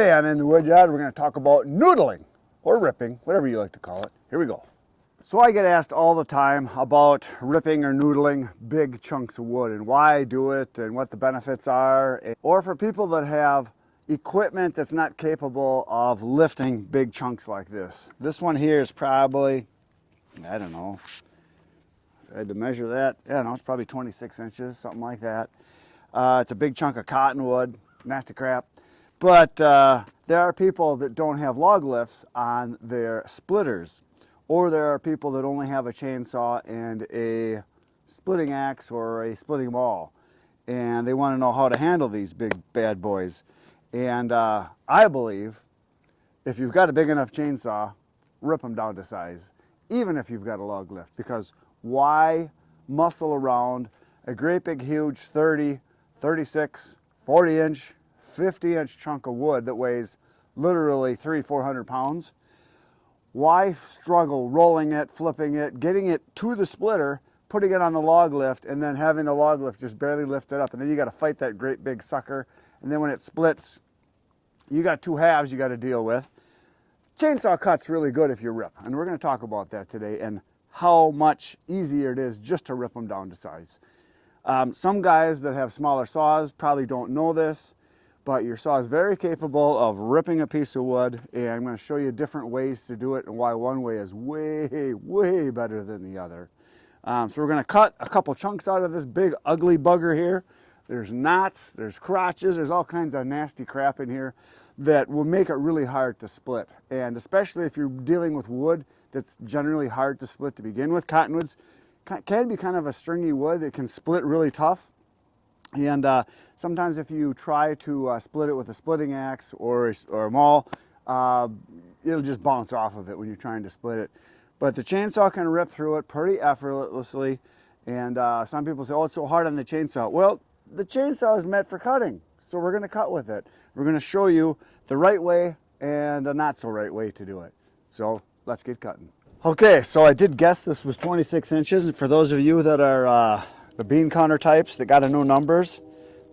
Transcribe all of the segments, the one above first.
Today on In the Woodyard, we're going to talk about noodling, or ripping, whatever you like to call it. Here we go. So I get asked all the time about ripping or noodling big chunks of wood and why I do it and what the benefits are. Or for people that have equipment that's not capable of lifting big chunks like this. This one here is probably, I don't know, if I had to measure that, I don't know, it's probably 26 inches, something like that. It's a big chunk of cottonwood, nasty crap. But there are people that don't have log lifts on their splitters, or there are people that only have a chainsaw and a splitting axe or a splitting maul, and they want to know how to handle these big bad boys. And I believe if you've got a big enough chainsaw, rip them down to size, even if you've got a log lift, because why muscle around a great big huge 30, 36, 40 inch, 50 inch chunk of wood that weighs literally 300-400 pounds? Why struggle rolling it, flipping it, getting it to the splitter, putting it on the log lift, and then having the log lift just barely lift it up, and then you got to fight that great big sucker, and then when it splits, you got two halves you got to deal with. Chainsaw cut's really good if you rip, and we're going to talk about that today and how much easier it is just to rip them down to size. Some guys that have smaller saws probably don't know this, but your saw is very capable of ripping a piece of wood, and I'm going to show you different ways to do it and why one way is way, way better than the other. So we're going to cut a couple chunks out of this big ugly bugger here. There's knots, there's crotches, there's all kinds of nasty crap in here that will make it really hard to split. And especially if you're dealing with wood that's generally hard to split to begin with. Cottonwoods can be kind of a stringy wood that can split really tough. And sometimes if you try to split it with a splitting axe or a maul, it'll just bounce off of it when you're trying to split it. But the chainsaw can rip through it pretty effortlessly. And some people say, oh, it's so hard on the chainsaw. Well, the chainsaw is meant for cutting, so we're going to cut with it. We're going to show you the right way and a not so right way to do it. So let's get cutting. Okay, so I did guess this was 26 inches. And for those of you that are the bean counter types that got to know numbers,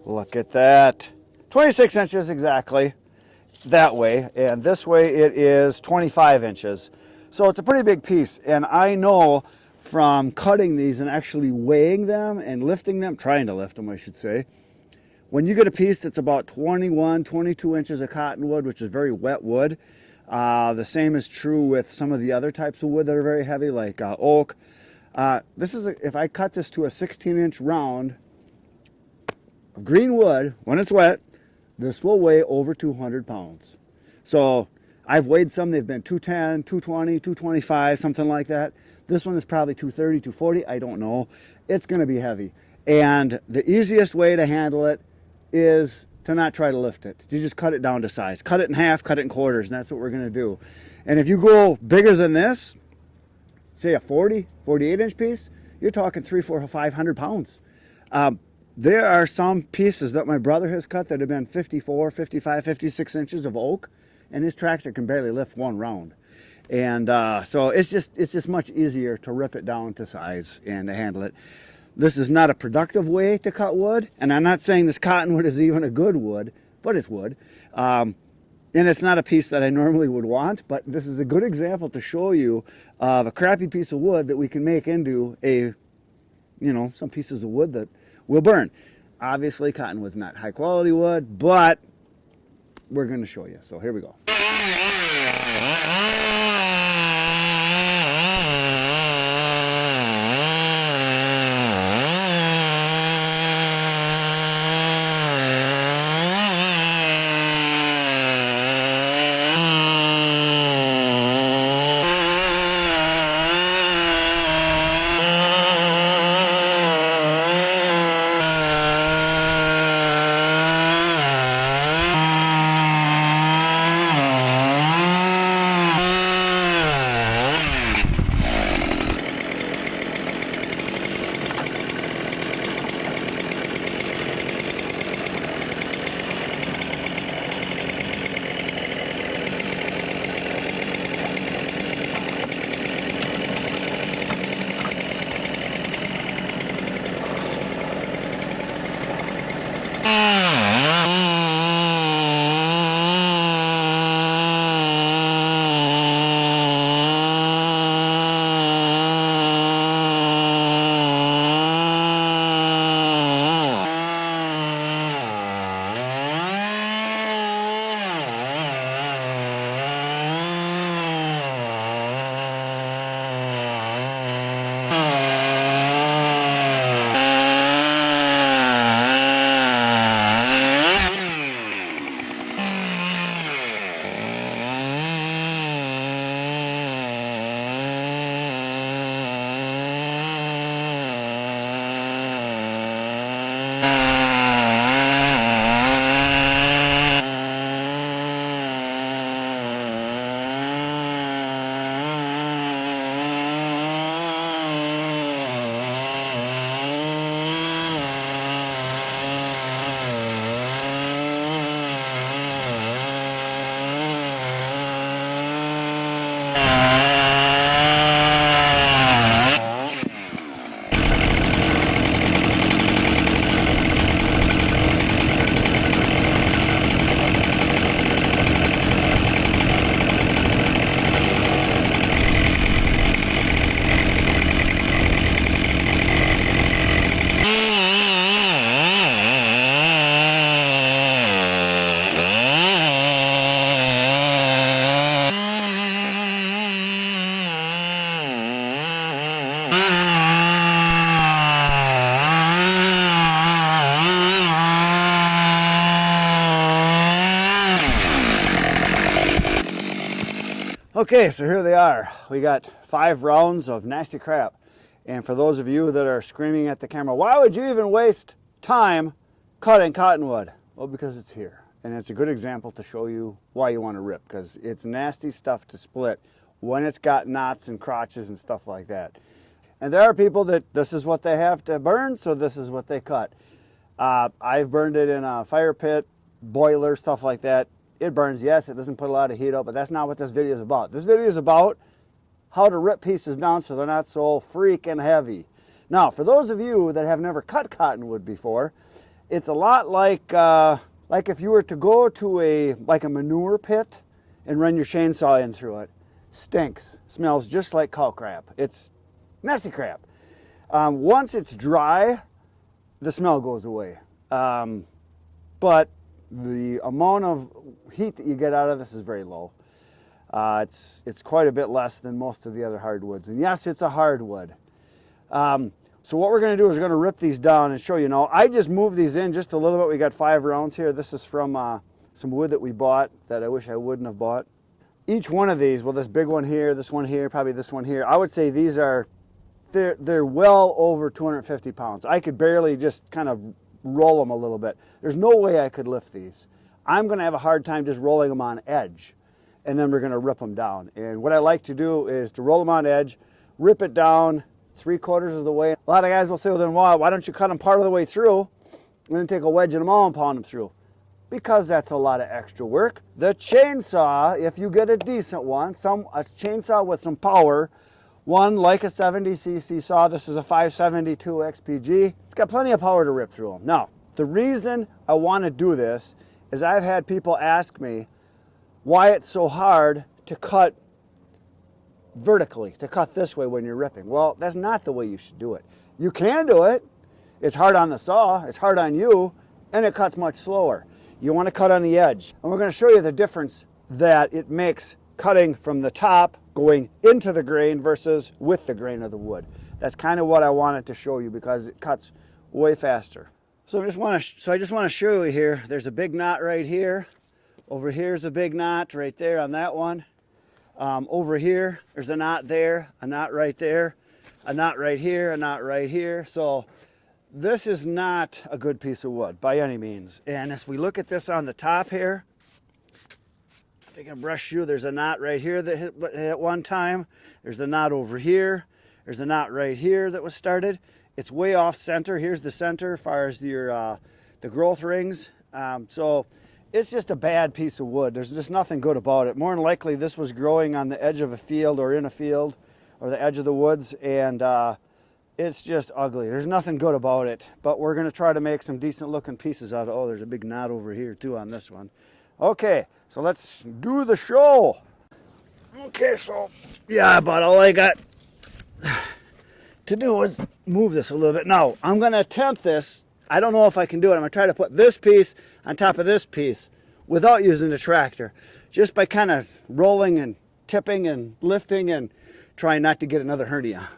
look at that. 26 inches exactly that way, and this way it is 25 inches. So it's a pretty big piece, and I know from cutting these and actually weighing them and lifting them, trying to lift them I should say, when you get a piece that's about 21, 22 inches of cottonwood, which is very wet wood, the same is true with some of the other types of wood that are very heavy, like oak. If I cut this to a 16-inch round of green wood, when it's wet, this will weigh over 200 pounds. So I've weighed some, they've been 210, 220, 225, something like that. This one is probably 230, 240, I don't know. It's going to be heavy. And the easiest way to handle it is to not try to lift it. You just cut it down to size. Cut it in half, cut it in quarters, and that's what we're going to do. And if you go bigger than this, say a 40, 48-inch piece, you're talking 300, 400, 500 pounds. There are some pieces that my brother has cut that have been 54, 55, 56 inches of oak, and his tractor can barely lift one round. And so it's just much easier to rip it down to size and to handle it. This is not a productive way to cut wood, and I'm not saying this cottonwood is even a good wood, but it's wood. And it's not a piece that I normally would want, but this is a good example to show you of a crappy piece of wood that we can make into some pieces of wood that will burn. Obviously, cottonwood's not high quality wood, but we're going to show you. So here we go. Okay, so here they are. We got 5 rounds of nasty crap. And for those of you that are screaming at the camera, why would you even waste time cutting cottonwood? Well, because it's here. And it's a good example to show you why you want to rip, because it's nasty stuff to split when it's got knots and crotches and stuff like that. And there are people that this is what they have to burn, so this is what they cut. I've burned it in a fire pit, boiler, stuff like that. It burns, yes, it doesn't put a lot of heat out, but that's not what this video is about. This video is about how to rip pieces down so they're not so freaking heavy. Now, for those of you that have never cut cottonwood before, it's a lot like if you were to go to a manure pit and run your chainsaw in through it. Stinks, smells just like cow crap. It's nasty crap. Once it's dry, the smell goes away. But the amount of heat that you get out of this is very low. It's quite a bit less than most of the other hardwoods. And yes, it's a hardwood. So what we're going to do is we're going to rip these down and show you. Now, I just moved these in just a little bit. We got 5 rounds here. This is from some wood that we bought that I wish I wouldn't have bought. Each one of these, well, this big one here, probably this one here, I would say these are, they're well over 250 pounds. I could barely just kind of roll them a little bit. There's no way I could lift these. I'm going to have a hard time just rolling them on edge, and then we're going to rip them down. And what I like to do is to roll them on edge, rip it down 3/4 of the way. A lot of guys will say, well, then why don't you cut them part of the way through and then take a wedge in them all and pound them through? Because that's a lot of extra work. The chainsaw, if you get a decent one, a chainsaw with some power, one like a 70cc saw, this is a 572 XPG, it's got plenty of power to rip through them. Now, the reason I want to do this is I've had people ask me why it's so hard to cut vertically, to cut this way when you're ripping. Well, that's not the way you should do it. You can do it. It's hard on the saw, it's hard on you, and it cuts much slower. You want to cut on the edge. And we're going to show you the difference that it makes cutting from the top, going into the grain versus with the grain of the wood. That's kind of what I wanted to show you because it cuts way faster. So I just want to show you here, there's a big knot right here. Over here's a big knot right there on that one. Over here, there's a knot there, a knot right there, a knot right here, a knot right here. So this is not a good piece of wood by any means. And as we look at this on the top here, if I can brush you, there's a knot right here that hit at one time. There's a knot over here. There's a knot right here that was started. It's way off center. Here's the center as far as your the growth rings. So it's just a bad piece of wood. There's just nothing good about it. More than likely, this was growing on the edge of a field or in a field or the edge of the woods, and it's just ugly. There's nothing good about it, but we're going to try to make some decent looking pieces out of it. Oh, there's a big knot over here too on this one. Okay, so let's do the show. Okay, so yeah, about all I got to do is move this a little bit. Now, I'm going to attempt this. I don't know if I can do it. I'm going to try to put this piece on top of this piece without using the tractor, just by kind of rolling and tipping and lifting and trying not to get another hernia.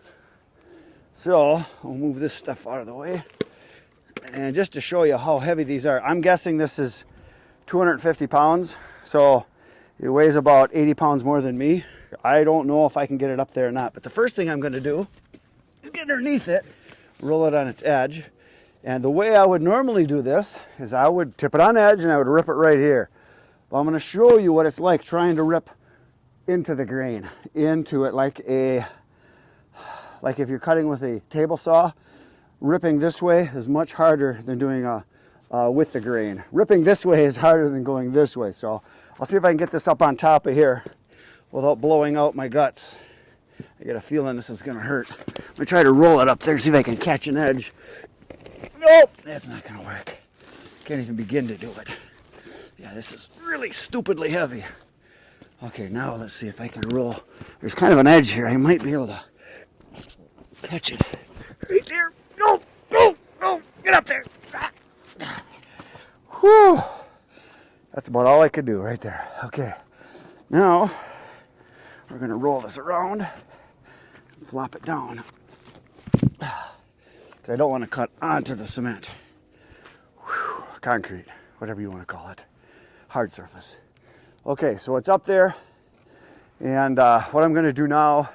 So we'll move this stuff out of the way. And just to show you how heavy these are, I'm guessing this is 250 pounds. So it weighs about 80 pounds more than me. I don't know if I can get it up there or not. But the first thing I'm going to do is get underneath it, roll it on its edge. And the way I would normally do this is I would tip it on edge and I would rip it right here. But I'm going to show you what it's like trying to rip into the grain, into it like if you're cutting with a table saw. Ripping this way is much harder than doing with the grain. Ripping this way is harder than going this way. So I'll see if I can get this up on top of here without blowing out my guts. I get a feeling this is going to hurt. I'm going to try to roll it up there, see if I can catch an edge. Nope, that's not going to work. Can't even begin to do it. Yeah, this is really stupidly heavy. Okay, now let's see if I can roll. There's kind of an edge here. I might be able to catch it. Right there. No, no, no, get up there. Whew. That's about all I could do right there. Okay, now we're going to roll this around, flop it down. I don't want to cut onto the cement. Whew. Concrete, whatever you want to call it. Hard surface. Okay, so it's up there. And what I'm going to do now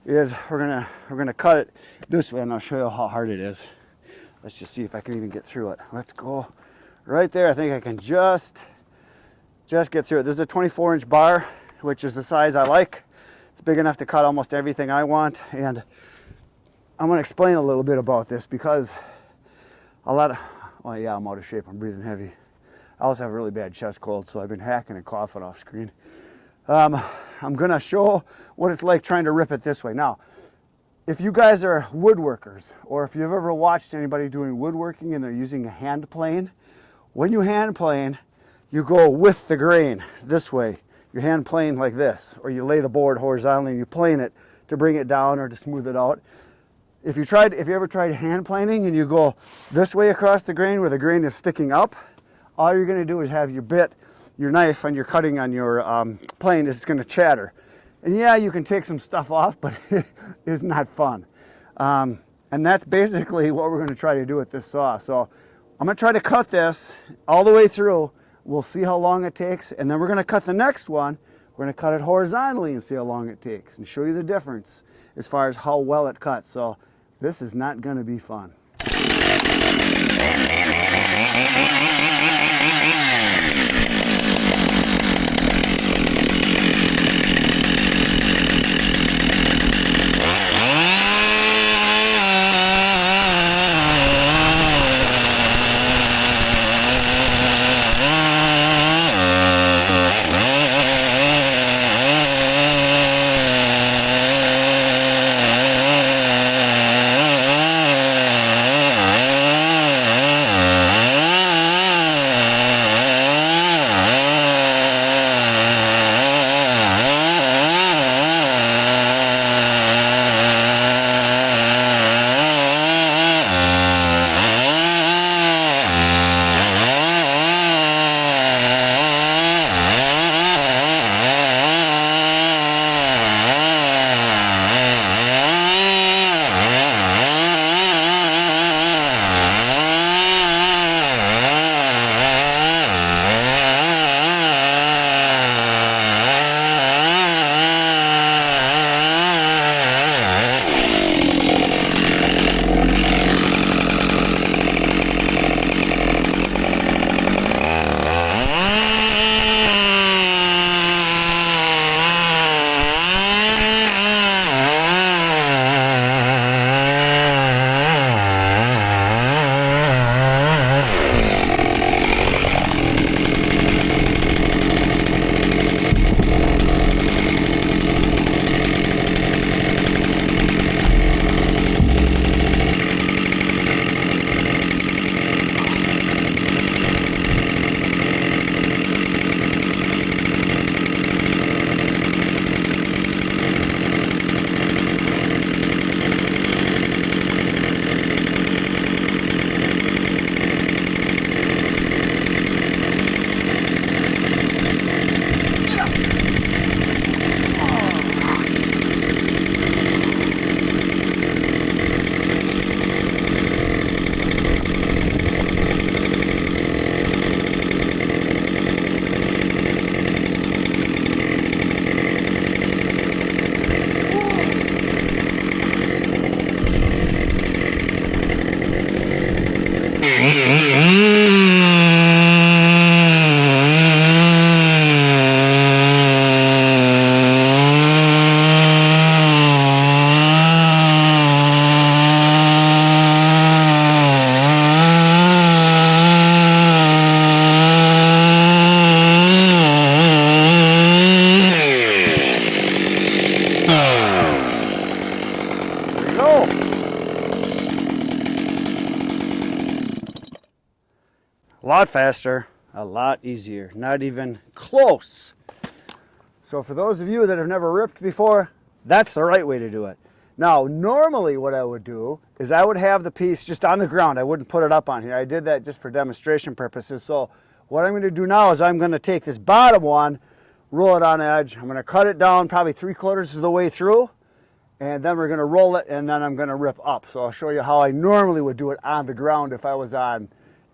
is we're gonna cut it this way, and I'll show you how hard it is. Let's just see if I can even get through it. Let's go right there. I think I can just get through it. This is a 24-inch bar, which is the size I like. It's big enough to cut almost everything I want. And I'm going to explain a little bit about this because well, yeah, I'm out of shape. I'm breathing heavy. I also have a really bad chest cold, so I've been hacking and coughing off screen. I'm going to show what it's like trying to rip it this way. Now, if you guys are woodworkers, or if you've ever watched anybody doing woodworking and they're using a hand plane, when you hand plane, you go with the grain this way. You hand plane like this, or you lay the board horizontally and you plane it to bring it down or to smooth it out. If you ever tried hand planing and you go this way across the grain where the grain is sticking up, all you're going to do is have your bit, your knife, and you're cutting on your plane is going to chatter. And yeah, you can take some stuff off, but it's not fun. And that's basically what we're going to try to do with this saw. So I'm going to try to cut this all the way through. We'll see how long it takes, and then we're going to cut the next one. We're going to cut it horizontally and see how long it takes and show you the difference as far as how well it cuts. So this is not going to be fun. A lot faster, a lot easier, not even close. So for those of you that have never ripped before, that's the right way to do it. Now, normally what I would do is I would have the piece just on the ground. I wouldn't put it up on here. I did that just for demonstration purposes. So what I'm going to do now is I'm going to take this bottom one, roll it on edge. I'm going to cut it down probably 3/4 of the way through, and then we're going to roll it, and then I'm going to rip up. So I'll show you how I normally would do it on the ground if I was on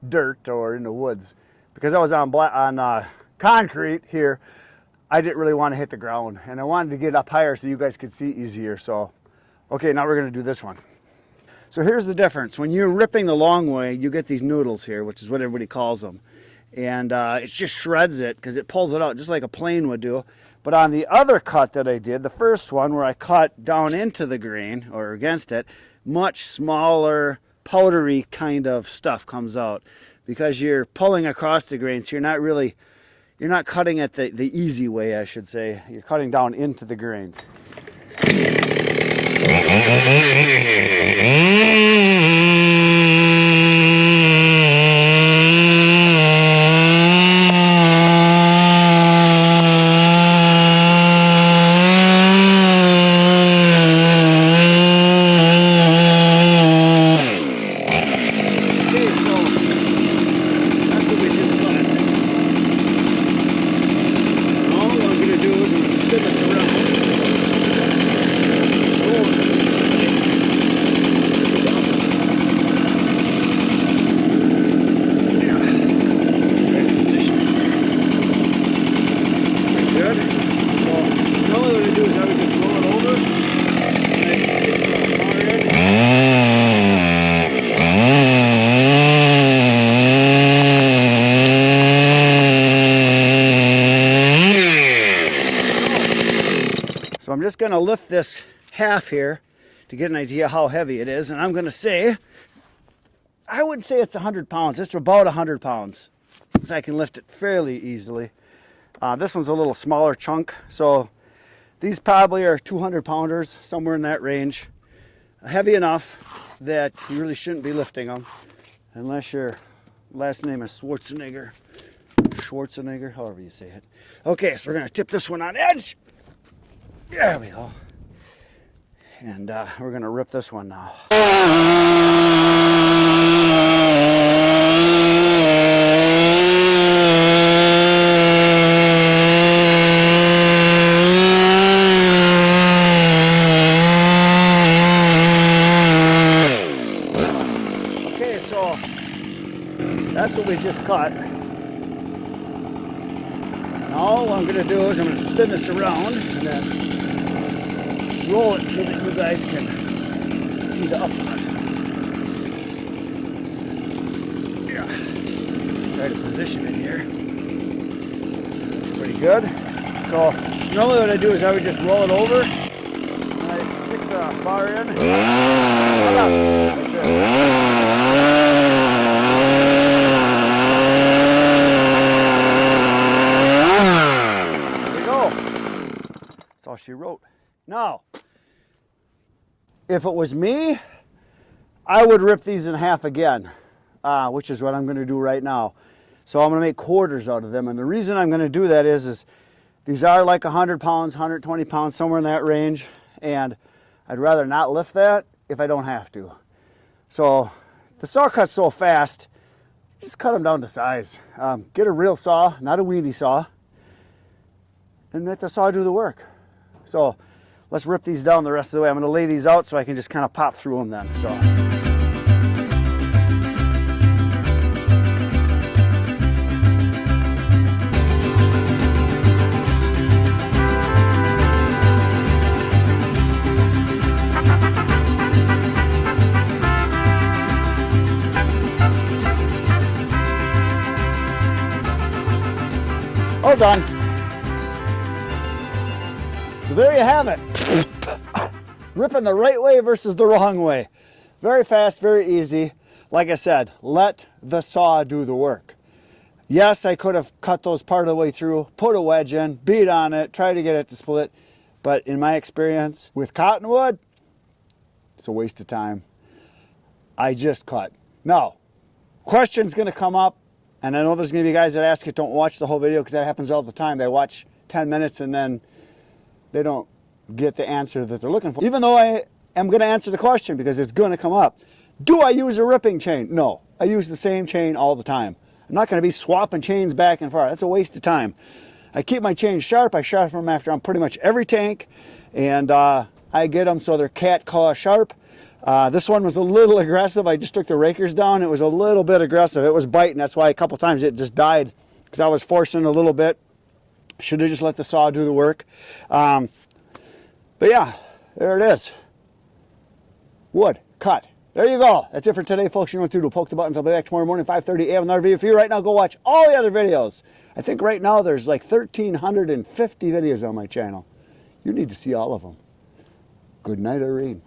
dirt or in the woods. Because I was on concrete here, I didn't really want to hit the ground, and I wanted to get up higher so you guys could see easier. So, okay, now we're going to do this one. So here's the difference. When you're ripping the long way, you get these noodles here, which is what everybody calls them. And it just shreds it because it pulls it out just like a plane would do. But on the other cut that I did, the first one where I cut down into the grain or against it, much smaller, powdery kind of stuff comes out because you're pulling across the grain, so you're not cutting it the easy way, I should say. You're cutting down into the grain. So I'm just going to lift this half here to get an idea how heavy it is. And I'm going to say, I would say it's 100 pounds. It's about 100 pounds. So I can lift it fairly easily. This one's a little smaller chunk. So these probably are 200 pounders, somewhere in that range. Heavy enough that you really shouldn't be lifting them. Unless your last name is Schwarzenegger, however you say it. Okay, so we're going to tip this one on edge. There we go. And we're going to rip this one now. Okay, so that's what we just cut. Now what I'm going to do is I'm going to spin this around and then roll it so that you guys can see the upper. Yeah. Let's try to position it here. That's pretty good. So normally what I do is I would just roll it over and I stick the bar in. There we go. That's all she wrote. Now, if it was me, I would rip these in half again, which is what I'm going to do right now. So I'm going to make quarters out of them. And the reason I'm going to do that is these are like 100 pounds, 120 pounds, somewhere in that range. And I'd rather not lift that if I don't have to. So the saw cuts so fast, just cut them down to size. Get a real saw, not a weenie saw, and let the saw do the work. So let's rip these down the rest of the way. I'm going to lay these out so I can just kind of pop through them then. So. All done. So there you have it. Ripping the right way versus the wrong way. Very fast, very easy. Like I said, let the saw do the work. Yes, I could have cut those part of the way through, put a wedge in, beat on it, try to get it to split. But in my experience with cottonwood, it's a waste of time. I just cut. Now, question's going to come up, and I know there's going to be guys that ask it, don't watch the whole video, because that happens all the time. They watch 10 minutes and then they don't get the answer that they're looking for. Even though I am going to answer the question because it's going to come up. Do I use a ripping chain? No. I use the same chain all the time. I'm not going to be swapping chains back and forth. That's a waste of time. I keep my chains sharp. I sharpen them after on pretty much every tank. And I get them so they're cat claw sharp. This one was a little aggressive. I just took the rakers down. It was a little bit aggressive. It was biting. That's why a couple times it just died because I was forcing a little bit. Should have just let the saw do the work. But yeah, there it is. Wood, cut. There you go. That's it for today, folks. You know what to do. Poke the buttons. I'll be back tomorrow morning, 5:30 a.m. Another video for you. Right now, go watch all the other videos. I think right now there's like 1,350 videos on my channel. You need to see all of them. Good night, Irene.